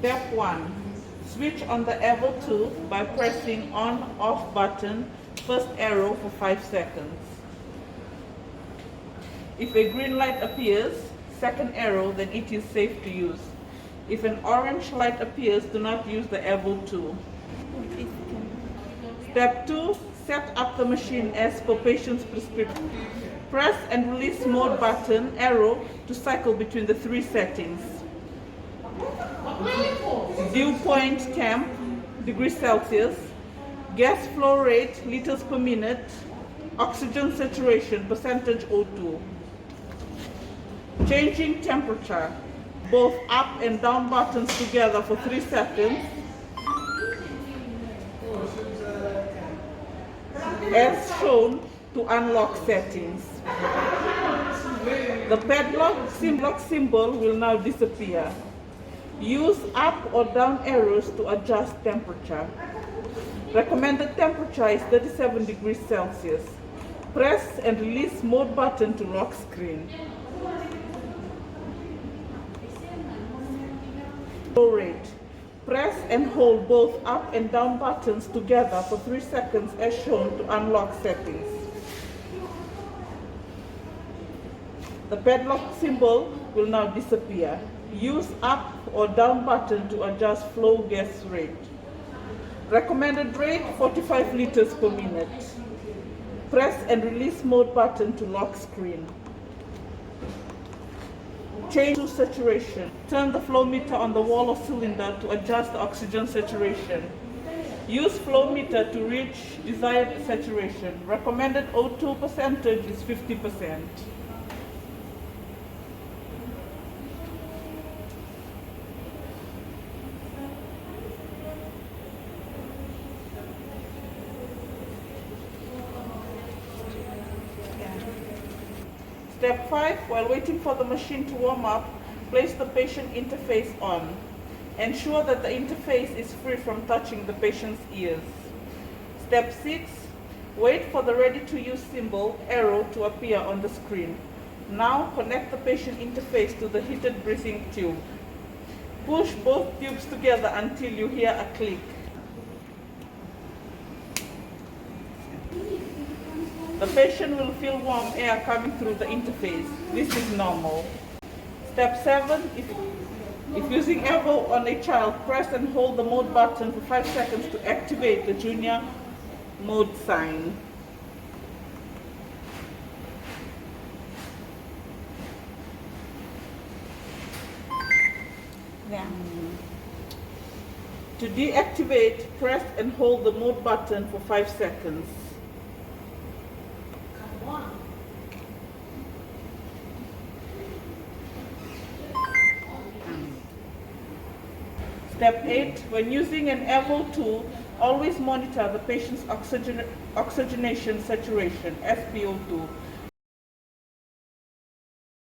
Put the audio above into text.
Step 1. Switch on the Evo 2 by pressing on/off button, first arrow for 5 seconds. If a green light appears, second arrow, then it is safe to use. If an orange light appears, do not use the Evo 2. Step 2. Set up the machine as per patient's prescription. Press and release mode button, arrow, to cycle between the 3 settings. Dew point temp, degrees Celsius. Gas flow rate, liters per minute. Oxygen saturation, percentage O2. Changing temperature, both up and down buttons together for 3 seconds. As shown to unlock settings. The padlock symbol will now disappear. Use up or down arrows to adjust temperature. Recommended temperature is 37 degrees Celsius. Press and release mode button to lock screen. Flow rate. Press and hold both up and down buttons together for 3 seconds as shown to unlock settings. The padlock symbol will now disappear. Use up or down button to adjust flow gas rate. Recommended rate 45 liters per minute. Press and release mode button to lock screen. Change to saturation. Turn the flow meter on the wall or cylinder to adjust the oxygen saturation. Use flow meter to reach desired saturation. Recommended O2 percentage is 50%. Step 5, while waiting for the machine to warm up, place the patient interface on. Ensure that the interface is free from touching the patient's ears. Step 6, wait for the ready to use symbol, arrow, to appear on the screen. Now connect the patient interface to the heated breathing tube. Push both tubes together until you hear a click. The patient will feel warm air coming through the interface. This is normal. Step 7, if using Evo on a child, press and hold the mode button for 5 seconds to activate the junior mode sign. To deactivate, press and hold the mode button for 5 seconds. Step 8, when using an Evo 2, always monitor the patient's oxygenation saturation, SpO2.